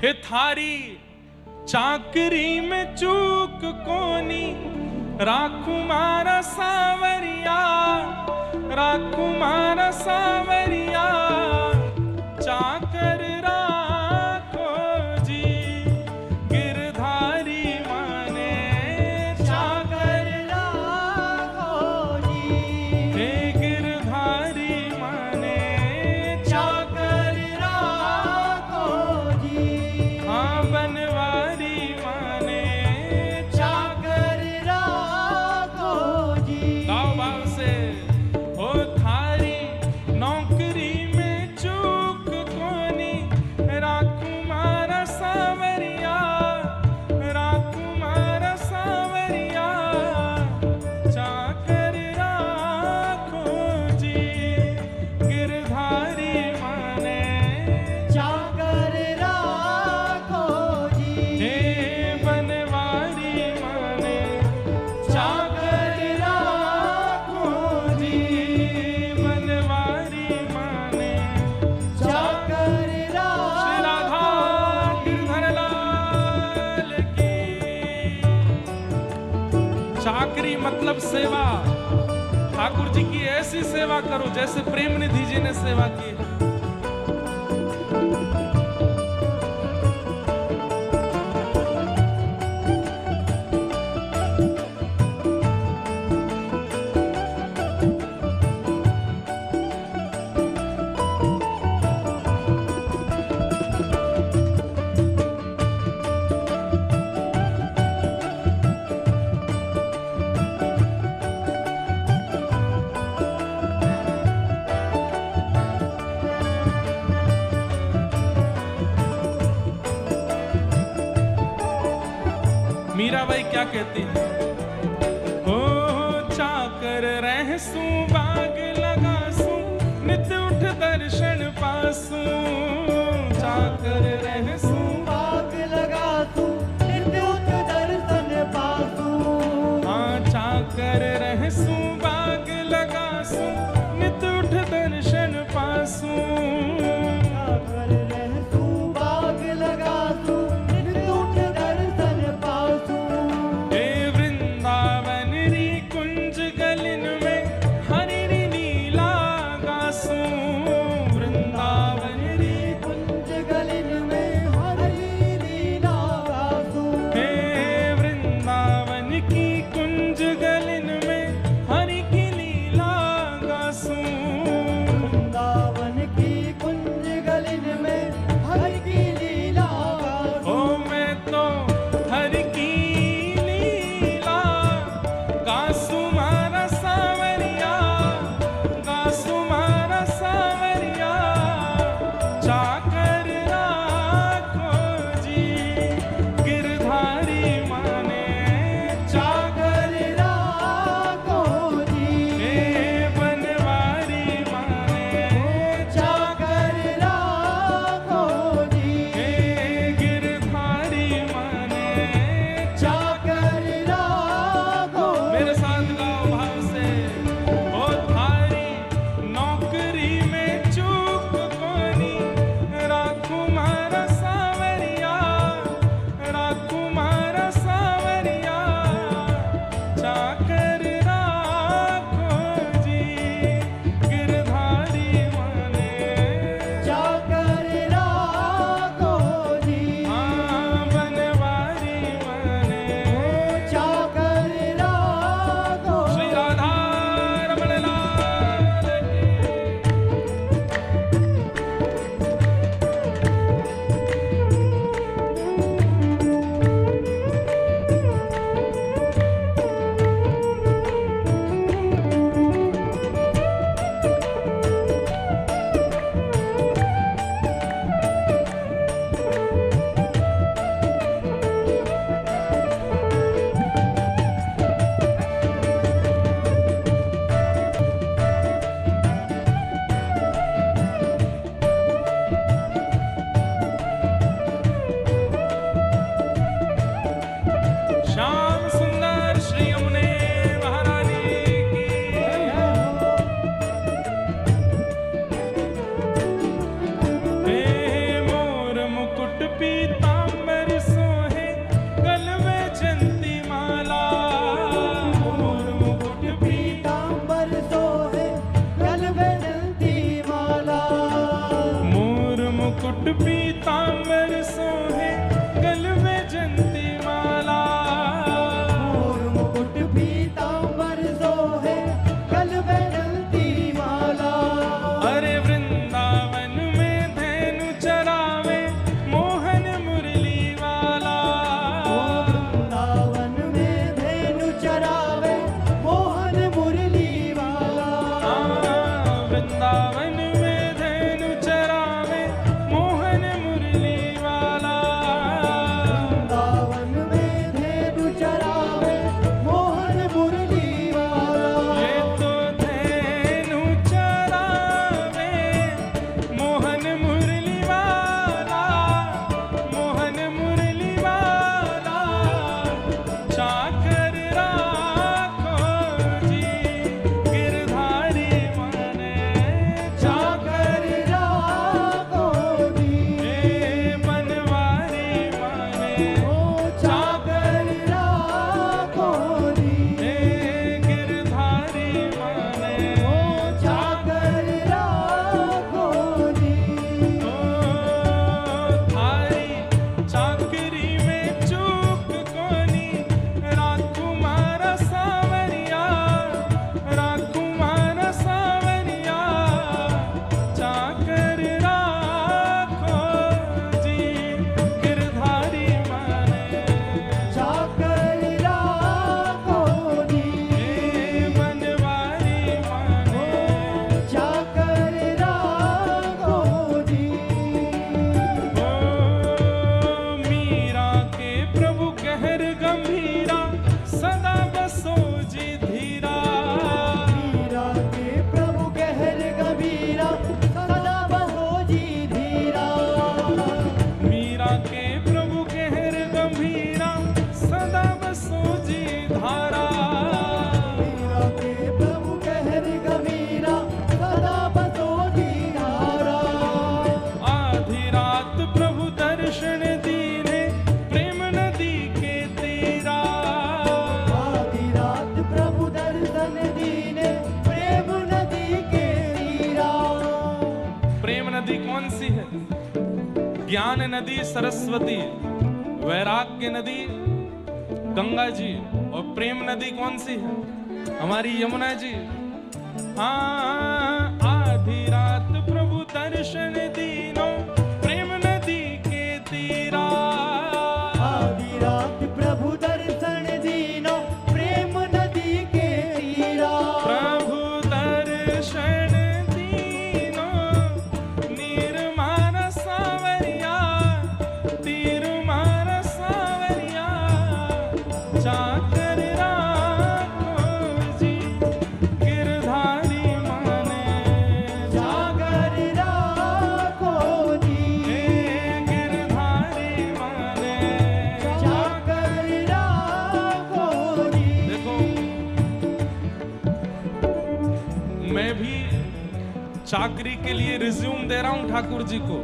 हे थारी चाकरी में चूक कोनी, राखू मारा सावरिया, राखू मारा सावरिया, चाकर राखो जी गिरधारी माने, चाकर राखो जी, हे गिरधारी माने, चाकर राखो जी, हाँ बनवारी माने, चाकर राखो जी। गाओ भाव से, ओ थारी नौकरी में चूक कोनी, राखू मारा सावरिया, राखू मारा सावरिया, चाकर राखो जी गिरधारी माने, चाकर राखो जी, हे बनवारी माने, चाकर राखो जी, बनवारी माने, चाकर राखो। श्री राधा गिरधर लाल की। चाकरी मतलब सेवा। ठाकुर जी की ऐसी सेवा करो जैसे प्रेम निधि जी ने सेवा की है। मीराबाई क्या कहती है? ओ चाकर रहसू बाग लगासू, नित उठ दर्शन पासू, चाकर रहसू बाग लगासू, नित उठ दर्शन पासू, हाँ चाकर रहसू बाग लगासू, नित उठ दर्शन पासू, चाकर रहसू बाग लगासू, नित उठ दर्शन पासू, हे वृंदावन री कुंज गलिन में हरि री लीला गासू, वृंदावन री कुंज गलिन में पीतांबर सोहे गल में जयंती माला। मोर मुकुट पीतांबर सोहे गल में जयंती माला। मोर मुकुट पीतांबर सोहे गल में जयंती माला। मोर मुकुट पीतांबर सोहे गल में जयंती माला। अरे वृंदावन में धेनु चरावे मोहन मुरली वाला। वृंदावन में धेनु चरावे मोहन मुरली वाला। वृंदावन में धेनु चरावे मोहन मुरली वाला। वृंदावन में धेनु चरावे मोहन मुरली वाला। ये तो धेनु चरावे मोहन मुरली वाला। मोहन मुरली वाला चाकर राखो जी गिरधारी माने। चाकर राखो जी बनवारी माने। ओ चाकर राखो जी गिरधारी माने। ओ चाकर राखो जी। थारी चाकरी में चूक कोनी राकुमार सावरिया। राकुमार सावरिया चाकर राखो जी गिरधारी माने। चाकर राखो जी बनवारी माने। चाकर राखो जी। मीरा के प्रभु कहर गंभीरा सदा बसो जी धीरा। मीरा के प्रभु गहर गंभीरा सदा बसो जी धीरा। मीरा के प्रभु कहर गंभीरा सदा बसो जी धारा। मीरा के प्रभु गहर गंभीरा सदा बसो जी धारा। आधी रात प्रभु दर्शन दीने प्रेम नदी के तीरा। आधी रात प्रभु दर्शन दीने प्रेम नदी के तीरा। प्रेम नदी कौन सी है? ज्ञान नदी सरस्वती, वैराग्य नदी गंगा जी, और प्रेम नदी कौन सी है? हमारी यमुना जी। हाँ, आधी रात प्रभु दर्शन दीनो प्रेम नदी के तीरा। आधी रात प्रभु दर्शन दीनो प्रेम नदी के तीरा। प्रभु दर्शन दीनो निर्माण सावरिया। तीरमार सावरिया चाकर राखो जी गिरधारी माने। चाकर राखो जी गिरधारी माने। चाकर राखो जी। देखो, मैं भी चाकरी के लिए रिज्यूम दे रहा हूं ठाकुर जी को,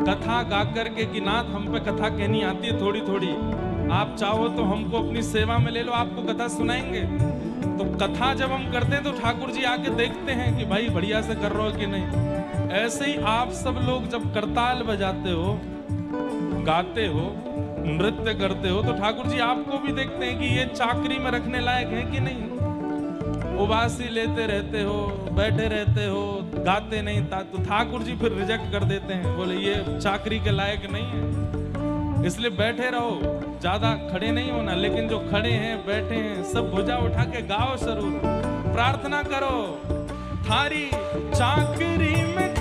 कथा गा करके कि नाथ हम पे कथा कहनी आती है थोड़ी थोड़ी, आप चाहो तो हमको अपनी सेवा में ले लो, आपको कथा सुनाएंगे। तो कथा जब हम करते हैं तो ठाकुर जी आके देखते हैं कि भाई बढ़िया से कर रहे हो कि नहीं। ऐसे ही आप सब लोग जब करताल बजाते हो, गाते हो, नृत्य करते हो, तो ठाकुर जी आपको भी देखते हैं कि ये चाकरी में रखने लायक है कि नहीं। उबासी लेते रहते हो, बैठे रहते हो, गाते नहीं था, तो ठाकुर जी फिर रिजेक्ट कर देते हैं, बोले ये चाकरी के लायक नहीं है। इसलिए बैठे रहो, ज्यादा खड़े नहीं होना, लेकिन जो खड़े हैं बैठे हैं सब भुजा उठा के गाओ जरूर, प्रार्थना करो। थारी चाकरी में